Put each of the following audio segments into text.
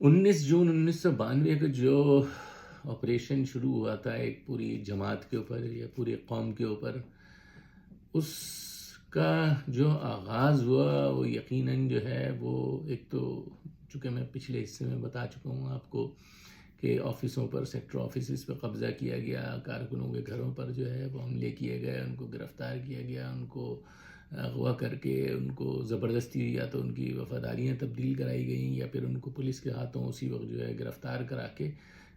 19 جون 1992 کا جو آپریشن شروع ہوا تھا ایک پوری جماعت کے اوپر یا پوری قوم کے اوپر، اس کا جو آغاز ہوا وہ یقیناً جو ہے وہ ایک تو چونکہ میں پچھلے حصے میں بتا چکا ہوں آپ کو کہ آفسوں پر، سیکٹر آفیسز پہ قبضہ کیا گیا، کارکنوں کے گھروں پر جو ہے وہ حملے کیے گئے، ان کو گرفتار کیا گیا، ان کو اغوا کر کے ان کو زبردستی یا تو ان کی وفاداریاں تبدیل کرائی گئیں یا پھر ان کو پولیس کے ہاتھوں اسی وقت جو ہے گرفتار کرا کے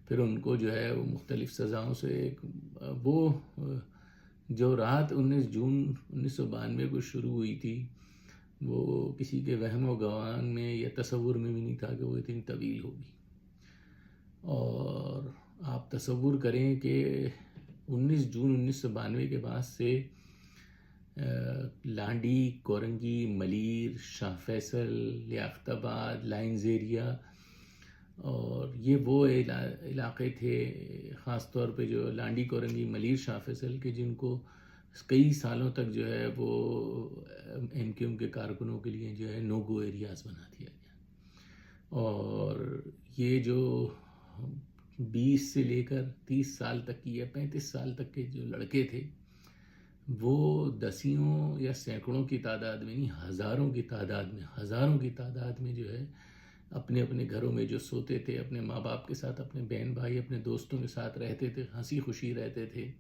پھر ان کو جو ہے وہ مختلف سزاؤں سے وہ جو رات 19 جون 1992 کو شروع ہوئی تھی وہ کسی کے وہم و گمان میں یا تصور میں بھی نہیں تھا کہ وہ اتنی طویل ہوگی۔ اور آپ تصور کریں کہ 19 جون 1992 کے بعد سے لانڈی، کورنگی، ملیر، شاہ فیصل، لیاقت آباد، لائنز ایریا، اور یہ وہ علاقے تھے خاص طور پہ جو لانڈی، کورنگی، ملیر، شاہ فیصل کے جن کو کئی سالوں تک جو ہے وہ ایم کیو ایم کے کارکنوں کے لیے جو ہے نو گو ایریاز بنا دیا گیا۔ اور یہ جو 20 سے لے کر 30 سال تک کی یا 35 سال تک کے جو لڑکے تھے وہ دسیوں یا سینکڑوں کی تعداد میں نہیں، ہزاروں کی تعداد میں جو ہے اپنے اپنے گھروں میں جو سوتے تھے، اپنے ماں باپ کے ساتھ، اپنے بہن بھائی، اپنے دوستوں کے ساتھ رہتے تھے، ہنسی خوشی رہتے تھے،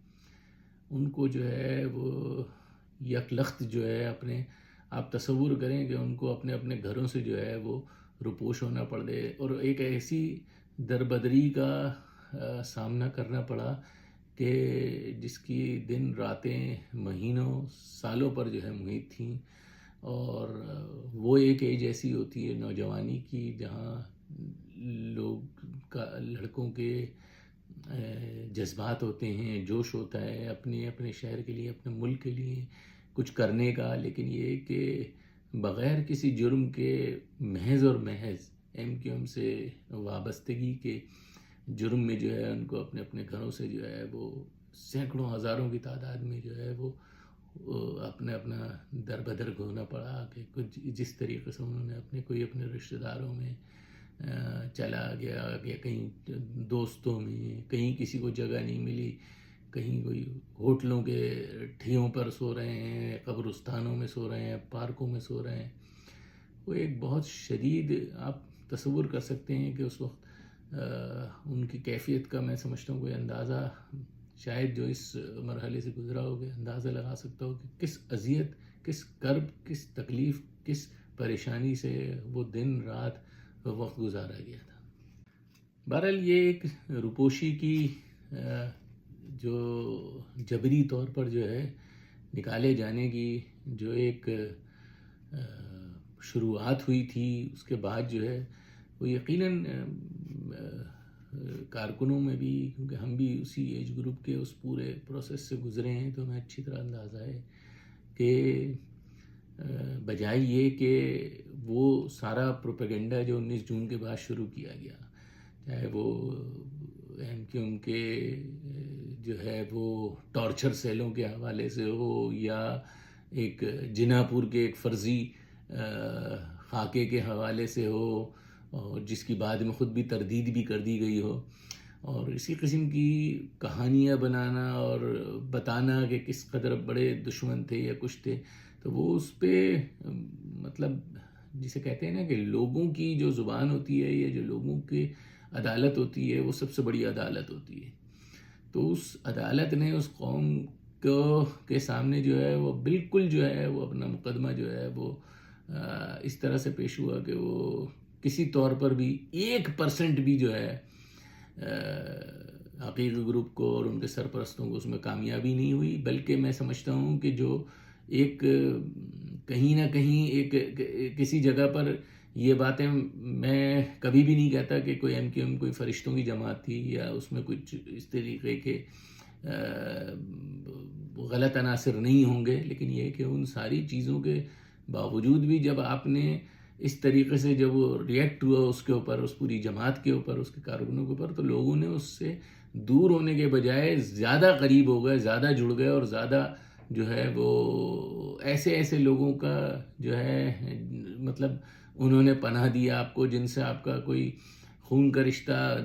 ان کو جو ہے وہ یک لخت جو ہے اپنے آپ تصور کریں کہ ان کو اپنے اپنے گھروں سے جو ہے وہ روپوش ہونا پڑ دے اور ایک ایسی دربدری کا سامنا کرنا پڑا کہ جس کی دن راتیں مہینوں سالوں پر جو ہے محیط تھیں۔ اور وہ ایک ایج ایسی ہوتی ہے نوجوانی کی جہاں لڑکوں کے جذبات ہوتے ہیں، جوش ہوتا ہے اپنے اپنے شہر کے لیے، اپنے ملک کے لیے کچھ کرنے کا، لیکن یہ کہ بغیر کسی جرم کے محض اور محض ایم کیو ایم سے وابستگی کے جرم میں جو ہے ان کو اپنے اپنے گھروں سے جو ہے وہ سینکڑوں ہزاروں کی تعداد میں جو ہے وہ اپنا در بدر ہونا پڑا کہ کچھ جس طریقے سے انہوں نے اپنے رشتہ داروں میں چلا گیا کہ کہیں دوستوں میں، کہیں کسی کو جگہ نہیں ملی، کہیں کوئی ہوٹلوں کے ٹھیوں پر سو رہے ہیں، قبرستانوں میں سو رہے ہیں، پارکوں میں سو رہے ہیں۔ وہ ایک بہت شدید، آپ تصور کر سکتے ہیں کہ اس وقت ان کی کیفیت کا میں سمجھتا ہوں کوئی اندازہ شاید جو اس مرحلے سے گزرا ہو کہ اندازہ لگا سکتا ہو کہ کس اذیت، کس کرب، کس تکلیف، کس پریشانی سے وہ دن رات وقت گزارا گیا تھا۔ بہرحال یہ ایک روپوشی کی جو جبری طور پر جو ہے نکالے جانے کی جو ایک شروعات ہوئی تھی، اس کے بعد جو ہے وہ یقیناً کارکنوں میں بھی، کیونکہ ہم بھی اسی ایج گروپ کے اس پورے پروسیس سے گزرے ہیں تو ہمیں اچھی طرح اندازہ ہے کہ بجائے یہ کہ وہ سارا پروپیگنڈا جو 19 جون کے بعد شروع کیا گیا، چاہے وہ ایم کیو ایم کے جو ہے وہ ٹارچر سیلوں کے حوالے سے ہو یا ایک جنا پور کے ایک فرضی خاکے کے حوالے سے ہو، اور جس کی بعد میں خود بھی تردید بھی کر دی گئی ہو، اور اسی قسم کی کہانیاں بنانا اور بتانا کہ کس قدر بڑے دشمن تھے یا کچھ تھے، تو وہ اس پہ مطلب جسے کہتے ہیں نا کہ لوگوں کی جو زبان ہوتی ہے یا جو لوگوں کی عدالت ہوتی ہے وہ سب سے بڑی عدالت ہوتی ہے۔ تو اس عدالت نے اس قوم کے سامنے جو ہے وہ بالکل جو ہے وہ اپنا مقدمہ جو ہے وہ اس طرح سے پیش ہوا کہ وہ کسی طور پر بھی 1% بھی جو ہے حقیقی گروپ کو اور ان کے سرپرستوں کو اس میں کامیابی نہیں ہوئی، بلکہ میں سمجھتا ہوں کہ جو ایک کہیں نہ کہیں ایک کسی جگہ پر یہ باتیں میں کبھی بھی نہیں کہتا کہ کوئی ایم کیو ایم کوئی فرشتوں کی جماعت تھی یا اس میں کچھ اس طریقے کے غلط عناصر نہیں ہوں گے، لیکن یہ کہ ان ساری چیزوں کے باوجود بھی جب آپ نے اس طریقے سے جب وہ ریئیکٹ ہوا اس کے اوپر، اس پوری جماعت کے اوپر، اس کے کارکنوں کے اوپر، تو لوگوں نے اس سے دور ہونے کے بجائے زیادہ قریب ہو گئے، زیادہ جڑ گئے، اور زیادہ جو ہے وہ ایسے لوگوں کا جو ہے مطلب انہوں نے پناہ دیا آپ کو جن سے آپ کا کوئی خون کا رشتہ،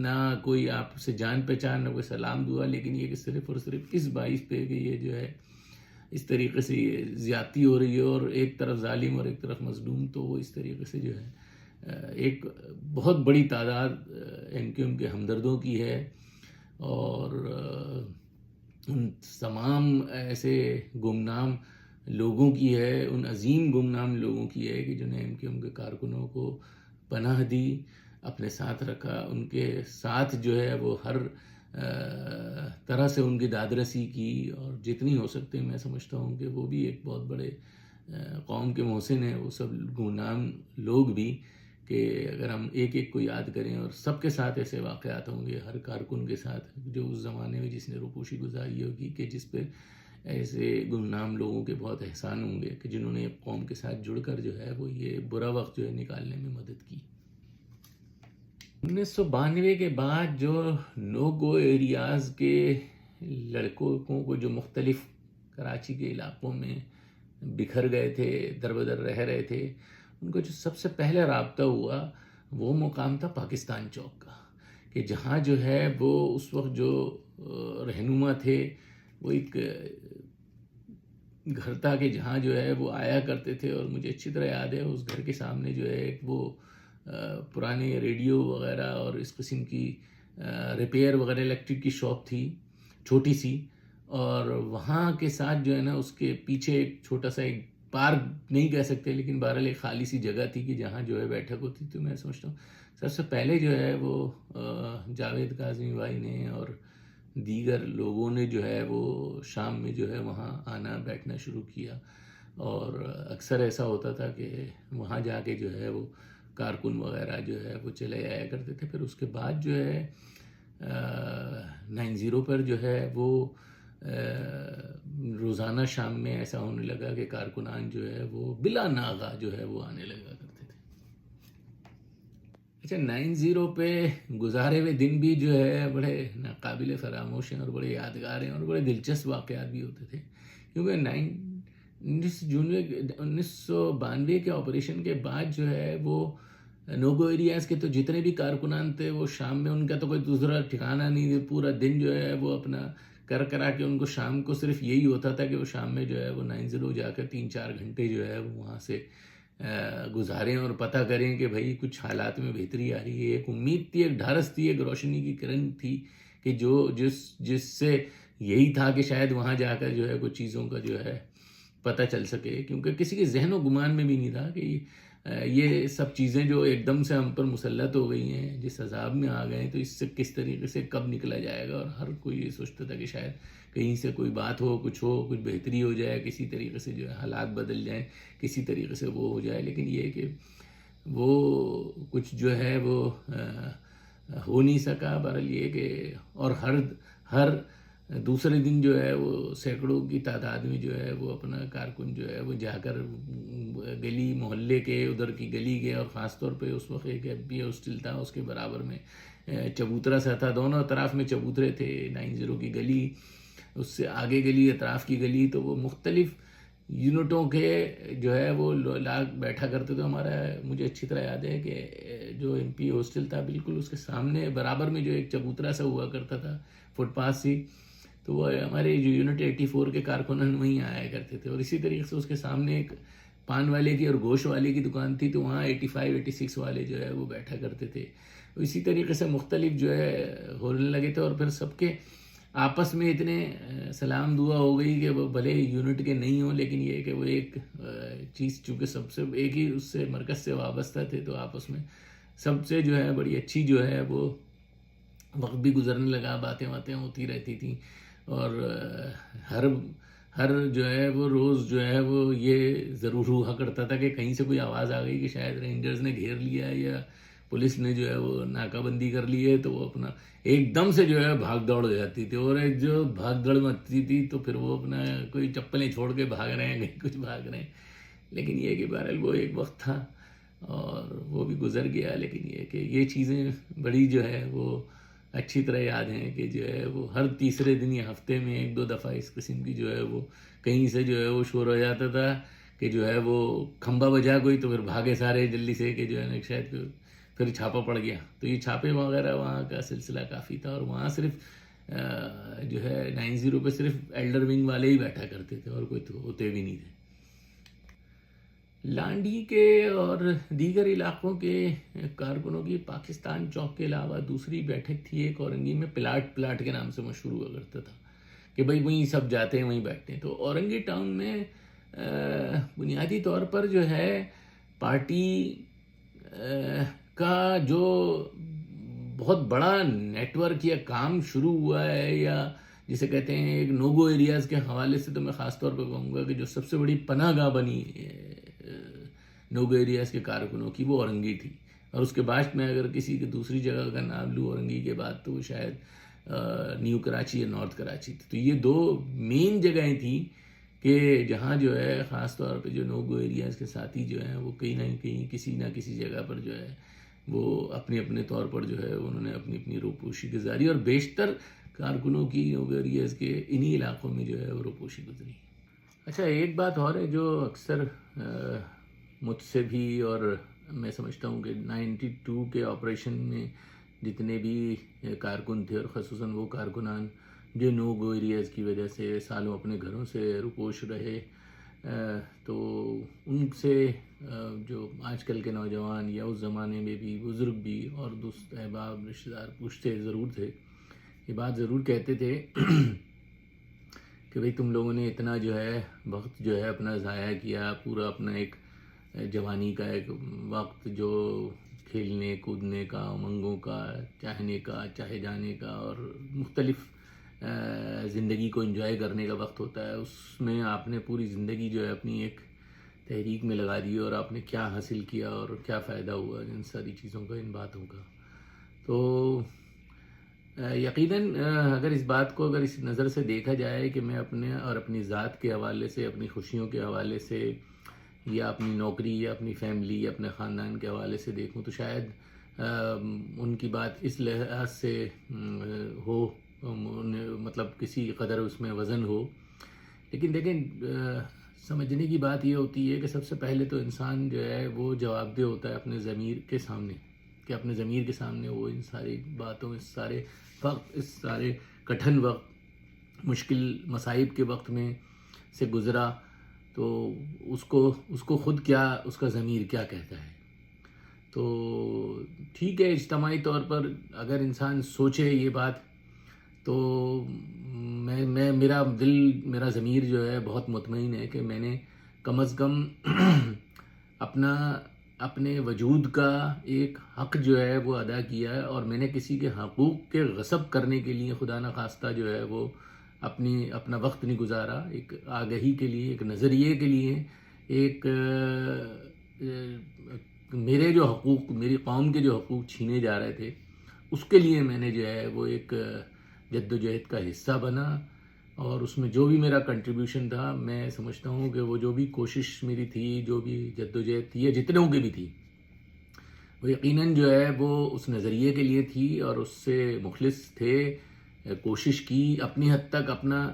نہ کوئی آپ سے جان پہچان، نہ کوئی سلام دعا، لیکن یہ کہ صرف اور صرف اس باعث پہ کہ یہ جو ہے اس طریقے سے یہ زیادتی ہو رہی ہے اور ایک طرف ظالم اور ایک طرف مظلوم، تو وہ اس طریقے سے جو ہے ایک بہت بڑی تعداد ایم کیو ایم کے ہمدردوں کی ہے، اور ان تمام ایسے گمنام لوگوں کی ہے، ان عظیم گمنام لوگوں کی ہے کہ جنہیں ایم کیو ایم کے کارکنوں کو پناہ دی، اپنے ساتھ رکھا، ان کے ساتھ جو ہے وہ ہر طرح سے ان کی دادرسی کی، اور جتنی ہو سکتے میں سمجھتا ہوں کہ وہ بھی ایک بہت بڑے قوم کے محسن ہیں وہ سب گمنام لوگ بھی، کہ اگر ہم ایک ایک کو یاد کریں، اور سب کے ساتھ ایسے واقعات ہوں گے، ہر کارکن کے ساتھ جو اس زمانے میں جس نے روپوشی گزاری ہوگی، کہ جس پہ ایسے گمنام لوگوں کے بہت احسان ہوں گے کہ جنہوں نے ایک قوم کے ساتھ جڑ کر جو ہے وہ یہ برا وقت جو ہے نکالنے میں مدد کی۔ 1992 کے بعد جو نو گو ایریاز کے لڑکوں کو جو مختلف کراچی کے علاقوں میں بکھر گئے تھے، در بدر رہ رہے تھے، ان کو جو سب سے پہلا رابطہ ہوا وہ مقام تھا پاکستان چوک کا، کہ جہاں جو ہے وہ اس وقت جو رہنما تھے وہ ایک گھر تھا کہ جہاں جو ہے وہ آیا کرتے تھے، اور مجھے اچھی طرح یاد ہے اس گھر کے سامنے جو ہے ایک وہ پرانے ریڈیو وغیرہ اور اس قسم کی ریپیئر وغیرہ الیکٹرک کی شاپ تھی چھوٹی سی، اور وہاں کے ساتھ جو ہے نا اس کے پیچھے ایک چھوٹا سا ایک پارک نہیں کہہ سکتے لیکن بہرحال ایک خالی سی جگہ تھی کہ جہاں جو ہے بیٹھک ہوتی، تو میں سمجھتا ہوں سب سے پہلے جو ہے وہ جاوید کاظمی بھائی نے اور دیگر لوگوں نے جو ہے وہ شام میں جو ہے وہاں آنا بیٹھنا شروع کیا، اور اکثر ایسا ہوتا تھا کہ وہاں جا کے جو ہے وہ کارکن وغیرہ جو ہے وہ چلے آیا کرتے تھے۔ پھر اس کے بعد جو ہے 90 پر جو ہے وہ روزانہ شام میں ایسا ہونے لگا کہ کارکنان جو ہے وہ بلا ناغہ جو ہے وہ آنے لگا کرتے تھے۔ اچھا، 90 پہ گزارے ہوئے دن بھی جو ہے بڑے ناقابل فراموش ہیں اور بڑے یادگار ہیں، اور بڑے دلچسپ واقعات بھی ہوتے تھے، کیونکہ 1992 کے آپریشن کے بعد جو ہے وہ نوگو ایریاز کے تو جتنے بھی کارکنان تھے وہ شام میں ان کا تو کوئی دوسرا ٹھکانہ نہیں تھا، پورا دن جو ہے وہ اپنا کرا کے ان کو شام کو صرف یہی ہوتا تھا کہ وہ شام میں جو ہے وہ 90 جا کر 3-4 گھنٹے جو ہے وہ وہاں سے گزاریں اور پتہ کریں کہ بھائی کچھ حالات میں بہتری آ رہی ہے۔ ایک امید تھی، ایک ڈھارس تھی، ایک روشنی کی کرن تھی کہ جس سے یہی تھا کہ شاید وہاں جا کر جو ہے کچھ چیزوں کا جو ہے پتہ چل سکے، کیونکہ کسی کے ذہن و گمان میں بھی نہیں تھا کہ یہ سب چیزیں جو ایک دم سے ہم پر مسلط ہو گئی ہیں، جس عذاب میں آ گئے تو اس سے کس طریقے سے کب نکلا جائے گا، اور ہر کوئی یہ سوچتا تھا کہ شاید کہیں سے کوئی بات ہو، کچھ بہتری ہو جائے، کسی طریقے سے جو ہے حالات بدل جائیں، کسی طریقے سے وہ ہو جائے، لیکن یہ کہ وہ کچھ جو ہے وہ ہو نہیں سکا۔ بہرحال یہ کہ اور ہر دوسرے دن جو ہے وہ سینکڑوں کی تعداد میں جو ہے وہ اپنا کارکن جو ہے وہ جا کر گلی محلے کے ادھر کی گلی کے، اور خاص طور پہ اس وقت ایک ایف بی ہاسٹل تھا اس کے برابر میں چبوترا سا تھا، دونوں اطراف میں چبوترے تھے، 90 کی گلی، اس سے آگے گلی، اطراف کی گلی، تو وہ مختلف یونٹوں کے جو ہے وہ لوگ بیٹھا کرتے تھے۔ ہمارا مجھے اچھی طرح یاد ہے کہ جو ایم پی ہاسٹل تھا بالکل اس کے سامنے برابر میں جو ایک چبوترا سا ہوا کرتا تھا، فٹ پاتھ سی، تو وہ ہمارے جو یونٹ 84 کے کارکنان وہیں آیا کرتے تھے، اور اسی طریقے سے اس کے سامنے ایک پان والے کی اور گوشت والے کی دکان تھی، تو وہاں 85-86 والے جو ہے وہ بیٹھا کرتے تھے۔ اسی طریقے سے مختلف جو ہے ہونے لگے تھے، اور پھر سب کے آپس میں اتنے سلام دعا ہو گئی کہ وہ بھلے یونٹ کے نہیں ہوں، لیکن یہ کہ وہ ایک چیز چونکہ سب سے ایک ہی اس سے مرکز سے وابستہ تھے، تو آپس میں سب سے جو ہے بڑی اچھی جو ہے وہ وقت بھی گزرنے لگا، باتیں ہوتی رہتی تھیں، اور ہر جو ہے وہ روز جو ہے وہ یہ ضرور ہوا کرتا تھا کہ کہیں سے کوئی آواز آ گئی کہ شاید رینجرز نے گھیر لیا یا پولیس نے جو ہے وہ ناکہ بندی کر لی ہے، تو وہ اپنا ایک دم سے جو ہے بھاگ دوڑ ہو جاتی تھی، اور ایک جو بھاگ دوڑ مچتی تھی تو پھر وہ اپنا کوئی چپلیں چھوڑ کے بھاگ رہے ہیں، کہیں کچھ بھاگ رہے ہیں، لیکن یہ کہ بہرحال وہ ایک وقت تھا اور وہ بھی گزر گیا۔ لیکن یہ کہ یہ چیزیں بڑی جو ہے وہ اچھی طرح یاد ہیں کہ جو ہے وہ ہر تیسرے دن یا ہفتے میں 1-2 دفعہ اس قسم کی جو ہے وہ کہیں سے جو ہے وہ شور ہو جاتا تھا کہ جو ہے وہ کھمبا بجا کوئی، تو پھر بھاگے سارے جلدی سے کہ جو ہے نا شاید پھر چھاپا پڑ گیا. تو یہ چھاپے وغیرہ وہاں کا سلسلہ کافی تھا، اور وہاں صرف جو ہے 90 پہ صرف ایلڈر ونگ والے ہی بیٹھا کرتے تھے اور کوئی ہوتے بھی نہیں تھے. لانڈی کے اور دیگر علاقوں کے کارکنوں کی پاکستان چوک کے علاوہ دوسری بیٹھک تھی ایک اورنگی میں، پلاٹ کے نام سے مشہور ہوا کرتا تھا کہ بھائی وہیں سب جاتے ہیں وہیں بیٹھتے ہیں. تو اورنگی ٹاؤن میں بنیادی طور پر جو ہے پارٹی کا جو بہت بڑا نیٹ ورک یا کام شروع ہوا ہے، یا جسے کہتے ہیں ایک نوگو ایریاز کے حوالے سے، تو میں خاص طور پہ کہوں گا کہ جو سب سے بڑی پناہ گاہ بنی نوگو ایریاز کے کارکنوں کی، وہ اورنگی تھی. اور اس کے بعد میں اگر کسی کی دوسری جگہ کا نام لوں اورنگی کے بعد، تو وہ شاید نیو کراچی یا نارتھ کراچی تھی. تو یہ دو مین جگہیں تھیں کہ جہاں جو ہے خاص طور پہ جو نوگو ایریاز کے ساتھی جو ہیں وہ کہیں نہ کہیں کسی نہ کسی جگہ پر جو ہے وہ اپنے اپنے طور پر جو ہے انہوں نے اپنی اپنی روپوشی گزاری، اور بیشتر کارکنوں کی نوگو ایریاز کے انہی علاقوں میں جو ہے وہ روپوشی گزری. اچھا، ایک بات اور ہے جو اکثر مجھ سے بھی، اور میں سمجھتا ہوں کہ 92 کے آپریشن میں جتنے بھی کارکن تھے، اور خصوصاً وہ کارکنان جو نوگو ایریاز کی وجہ سے سالوں اپنے گھروں سے روپوش رہے، تو ان سے جو آج کل کے نوجوان یا اس زمانے میں بھی بزرگ بھی اور دوست احباب رشتہ دار پوچھتے ضرور تھے، یہ بات ضرور کہتے تھے کہ بھئی تم لوگوں نے اتنا جو ہے وقت جو ہے اپنا ضائع کیا، پورا اپنا ایک جوانی کا ایک وقت جو کھیلنے کودنے کا، امنگوں کا، چاہنے کا، چاہے جانے کا، اور مختلف زندگی کو انجوائے کرنے کا وقت ہوتا ہے، اس میں آپ نے پوری زندگی جو ہے اپنی ایک تحریک میں لگا دی، اور آپ نے کیا حاصل کیا اور کیا فائدہ ہوا ان ساری چیزوں کا، ان باتوں کا. تو یقیناً اگر اس بات کو اگر اس نظر سے دیکھا جائے کہ میں اپنے اور اپنی ذات کے حوالے سے، اپنی خوشیوں کے حوالے سے، یا اپنی نوکری یا اپنی فیملی یا اپنے خاندان کے حوالے سے دیکھوں، تو شاید ان کی بات اس لحاظ سے ہو، مطلب کسی قدر اس میں وزن ہو. لیکن دیکھیں، سمجھنے کی بات یہ ہوتی ہے کہ سب سے پہلے تو انسان جو ہے وہ جواب دہ ہوتا ہے اپنے ضمیر کے سامنے، کہ اپنے ضمیر کے سامنے وہ ان ساری باتوں، اس سارے وقت، اس سارے کٹھن وقت، مشکل مصائب کے وقت میں سے گزرا، تو اس کو خود کیا، اس کا ضمیر کیا کہتا ہے. تو ٹھیک ہے، اجتماعی طور پر اگر انسان سوچے یہ بات، تو میرا دل، میرا ضمیر جو ہے بہت مطمئن ہے کہ میں نے کم از کم اپنے وجود کا ایک حق جو ہے وہ ادا کیا ہے، اور میں نے کسی کے حقوق کے غصب کرنے کے لیے خدا نخواستہ جو ہے وہ اپنا وقت نہیں گزارا. ایک آگہی کے لیے، ایک نظریے کے لیے، ایک میرے جو حقوق، میری قوم کے جو حقوق چھینے جا رہے تھے، اس کے لیے میں نے جو ہے وہ ایک جد و جہد کا حصہ بنا. اور اس میں جو بھی میرا کنٹریبیوشن تھا، میں سمجھتا ہوں کہ وہ جو بھی کوشش میری تھی، جو بھی جد و جہد تھی، یا جتنوں کی بھی تھی، وہ یقیناً جو ہے وہ اس نظریے کے لیے تھی، اور اس سے مخلص تھے. کوشش کی، اپنی حد تک اپنا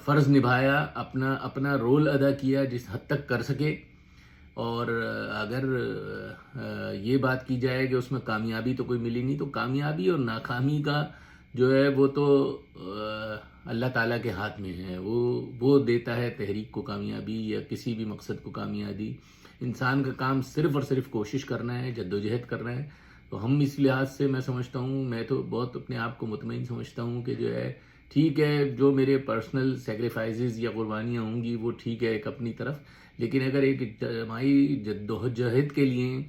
فرض نبھایا، اپنا رول ادا کیا جس حد تک کر سکے. اور اگر یہ بات کی جائے کہ اس میں کامیابی تو کوئی ملی نہیں، تو کامیابی اور ناکامی کا جو ہے وہ تو اللہ تعالیٰ کے ہاتھ میں ہے. وہ دیتا ہے تحریک کو کامیابی یا کسی بھی مقصد کو کامیابی. انسان کا کام صرف اور صرف کوشش کرنا ہے، جد و جہد کرنا ہے. تو ہم اس لحاظ سے، میں سمجھتا ہوں، میں تو بہت اپنے آپ کو مطمئن سمجھتا ہوں کہ جو ہے ٹھیک ہے، جو میرے پرسنل سیکریفائزز یا قربانیاں ہوں گی وہ ٹھیک ہے ایک اپنی طرف، لیکن اگر ایک اجتماعی جد و جہد کے لیے،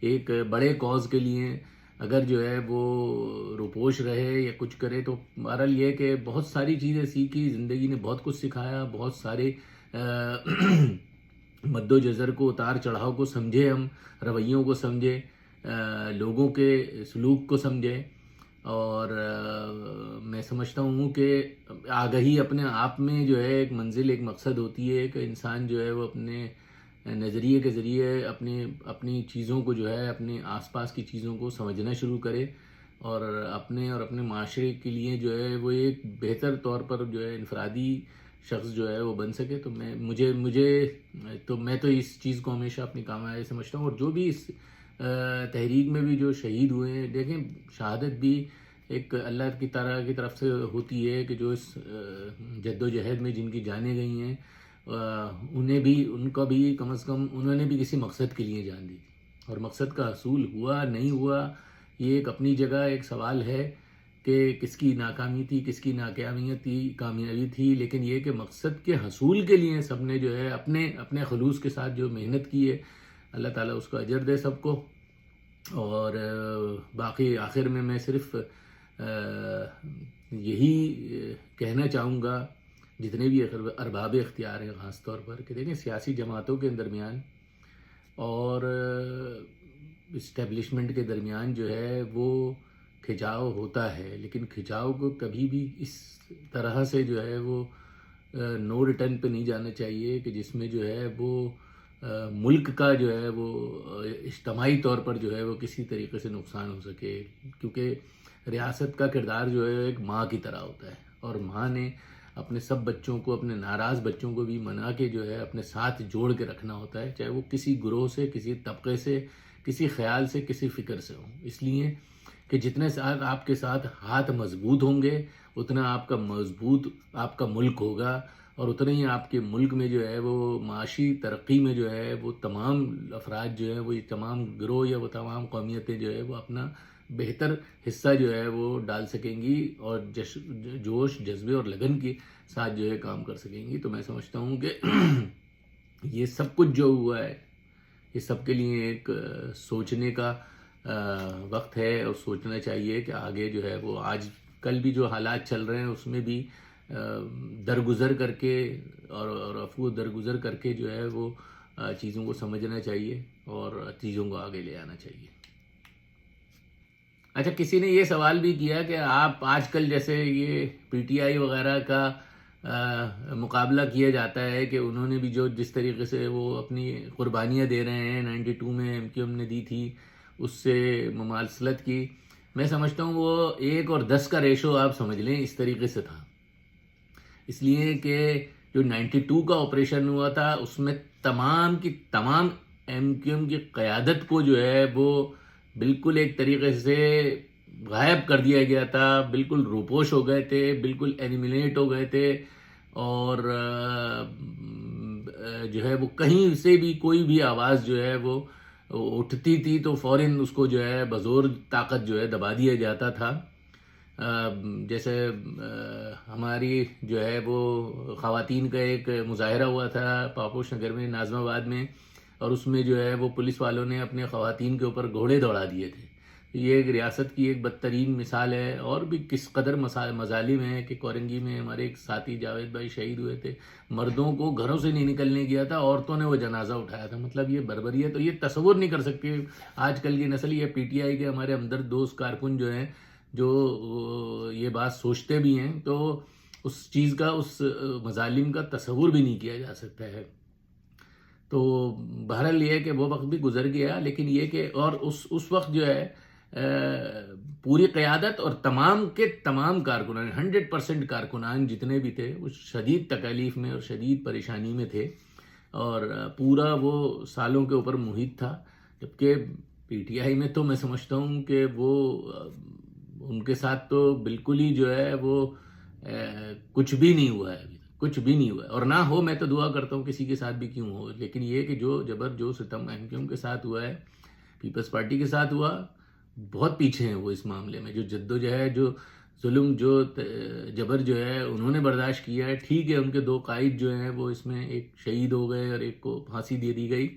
ایک بڑے کاز کے لیے اگر جو ہے وہ روپوش رہے یا کچھ کرے، تو بہرحال یہ کہ بہت ساری چیزیں سیکھی، زندگی نے بہت کچھ سکھایا، بہت سارے مد و جزر کو، اتار چڑھاؤ کو سمجھے، ہم رویوں کو سمجھے، لوگوں کے سلوک کو سمجھے. اور میں سمجھتا ہوں کہ آگہی اپنے آپ میں جو ہے ایک منزل، ایک مقصد ہوتی ہے کہ انسان جو ہے وہ اپنے نظریے کے ذریعے اپنی چیزوں کو جو ہے، اپنے آس پاس کی چیزوں کو سمجھنا شروع کرے، اور اپنے معاشرے کے لیے جو ہے وہ ایک بہتر طور پر جو ہے انفرادی شخص جو ہے وہ بن سکے. تو میں تو اس چیز کو ہمیشہ اپنی کامیابی سمجھتا ہوں. اور جو بھی اس تحریک میں بھی جو شہید ہوئے ہیں، دیکھیں شہادت بھی ایک اللہ کی طرف سے ہوتی ہے کہ جو اس جد و جہد میں جن کی جانیں گئی ہیں انہیں بھی، ان کا بھی کم از کم انہوں نے بھی کسی مقصد کے لیے جان دی، اور مقصد کا حصول ہوا نہیں ہوا یہ ایک اپنی جگہ ایک سوال ہے کہ کس کی ناکامی تھی، کس کی کامیابی تھی، لیکن یہ کہ مقصد کے حصول کے لیے سب نے جو ہے اپنے خلوص کے ساتھ جو محنت کی ہے، اللہ تعالیٰ اس کا اجر دے سب کو۔ اور باقی آخر میں صرف یہی کہنا چاہوں گا جتنے بھی ارباب اختیار ہیں خاص طور پر، کہ دیکھیں سیاسی جماعتوں کے درمیان اور اسٹیبلشمنٹ کے درمیان جو ہے وہ کھچاؤ ہوتا ہے، لیکن کھچاؤ کو کبھی بھی اس طرح سے جو ہے وہ نو ریٹرن پہ نہیں جانا چاہیے کہ جس میں جو ہے وہ ملک کا جو ہے وہ اجتماعی طور پر جو ہے وہ کسی طریقے سے نقصان ہو سکے، کیونکہ ریاست کا کردار جو ہے ایک ماں کی طرح ہوتا ہے، اور ماں نے اپنے سب بچوں کو، اپنے ناراض بچوں کو بھی منا کے جو ہے اپنے ساتھ جوڑ کے رکھنا ہوتا ہے، چاہے وہ کسی گروہ سے، کسی طبقے سے، کسی خیال سے، کسی فکر سے ہوں۔ اس لیے کہ جتنے ساتھ آپ کے ساتھ ہاتھ مضبوط ہوں گے اتنا آپ کا مضبوط آپ کا ملک ہوگا، اور اتنا ہی آپ کے ملک میں جو ہے وہ معاشی ترقی میں جو ہے وہ تمام افراد جو ہے وہ یہ تمام گروہ یا وہ تمام قومیتیں جو ہے وہ اپنا بہتر حصہ جو ہے وہ ڈال سکیں گی، اور جوش جذبے اور لگن کے ساتھ جو ہے کام کر سکیں گی۔ تو میں سمجھتا ہوں کہ یہ سب کچھ جو ہوا ہے یہ سب کے لیے ایک سوچنے کا وقت ہے، اور سوچنا چاہیے کہ آگے جو ہے وہ آج کل بھی جو حالات چل رہے ہیں اس میں بھی درگزر کر کے اور افو درگزر کر کے جو ہے وہ چیزوں کو سمجھنا چاہیے اور چیزوں کو آگے لے آنا چاہیے۔ اچھا، کسی نے یہ سوال بھی کیا کہ آپ آج کل جیسے یہ پی ٹی آئی وغیرہ کا مقابلہ کیا جاتا ہے کہ انہوں نے بھی جو جس طریقے سے وہ اپنی قربانیاں دے رہے ہیں 92 میں ایم کیو ایم نے دی تھی اس سے مماثلت کی، میں سمجھتا ہوں وہ 1 اور 10 کا ریشو آپ سمجھ لیں اس طریقے سے تھا، اس لیے کہ جو 92 کا آپریشن ہوا تھا اس میں تمام کی تمام ایم کیو ایم کی قیادت کو جو ہے وہ بالکل ایک طریقے سے غائب کر دیا گیا تھا، بالکل روپوش ہو گئے تھے، بالکل ایلیمینیٹ ہو گئے تھے، اور جو ہے وہ کہیں سے بھی کوئی بھی آواز جو ہے وہ اٹھتی تھی تو فوراً اس کو جو ہے بزور طاقت جو ہے دبا دیا جاتا تھا۔ جیسے ہماری جو ہے وہ خواتین کا ایک مظاہرہ ہوا تھا پاپوش نگر میں، ناظم آباد میں، اور اس میں جو ہے وہ پولیس والوں نے اپنے خواتین کے اوپر گھوڑے دوڑا دیے تھے۔ یہ ایک ریاست کی ایک بدترین مثال ہے، اور بھی کس قدر مظالم ہیں کہ کورنگی میں ہمارے ایک ساتھی جاوید بھائی شہید ہوئے تھے، مردوں کو گھروں سے نہیں نکلنے گیا تھا، عورتوں نے وہ جنازہ اٹھایا تھا۔ مطلب یہ بربری ہے، تو یہ تصور نہیں کر سکتے آج کل کی نسل، یہ پی ٹی آئی کے ہمارے ہمدرد دوست کارکن جو ہیں جو یہ بات سوچتے بھی ہیں، تو اس چیز کا، اس مظالم کا تصور بھی نہیں کیا جا سکتا ہے۔ تو بہرحال یہ ہے کہ وہ وقت بھی گزر گیا، لیکن یہ کہ اور اس وقت جو ہے پوری قیادت اور تمام کے تمام کارکنان 100% کارکنان جتنے بھی تھے وہ شدید تکالیف میں اور شدید پریشانی میں تھے، اور پورا وہ سالوں کے اوپر محیط تھا، جبکہ پی ٹی آئی میں تو میں سمجھتا ہوں کہ وہ ان کے ساتھ تو بالکل ہی جو ہے وہ کچھ بھی نہیں ہوا ہے، ابھی کچھ بھی نہیں ہوا ہے، اور نہ ہو، میں تو دعا کرتا ہوں کسی کے ساتھ بھی کیوں ہو، لیکن یہ کہ جو جبر جو ستم ایم کیو ایم کے ساتھ ہوا ہے، پیپلز پارٹی کے ساتھ ہوا، بہت پیچھے ہیں وہ اس معاملے میں، جو جد و جہد، جو ظلم، جو جبر جو ہے انہوں نے برداشت کیا ہے۔ ٹھیک ہے، ان کے 2 قائد جو ہیں وہ اس میں ایک شہید ہو گئے اور ایک کو پھانسی دے دی گئی،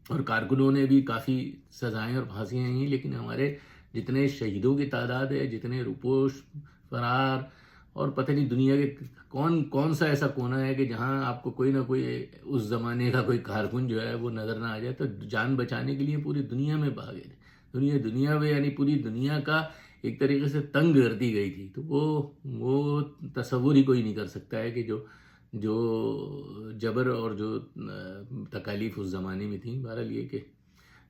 اور کارکنوں نے بھی کافی سزائیں اور پھانسیاں ہیں، لیکن ہمارے جتنے شہیدوں کی تعداد ہے، جتنے روپوش، فرار، اور پتہ نہیں دنیا کے کون سا ایسا کونا ہے کہ جہاں آپ کو کوئی نہ کوئی اس زمانے کا کوئی کارکن جو ہے وہ نظر نہ آ جائے، تو جان بچانے کے لیے پوری دنیا میں بھاگے تھے، دنیا میں، یعنی پوری دنیا کا ایک طریقے سے تنگ کر دی گئی تھی۔ تو وہ تصور ہی کوئی نہیں کر سکتا ہے کہ جو جبر اور جو تکالیف اس زمانے میں تھیں۔ بہرحال یہ کہ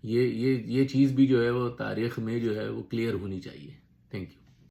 یہ چیز بھی جو ہے وہ تاریخ میں جو ہے وہ کلیئر ہونی چاہیے۔ Thank you.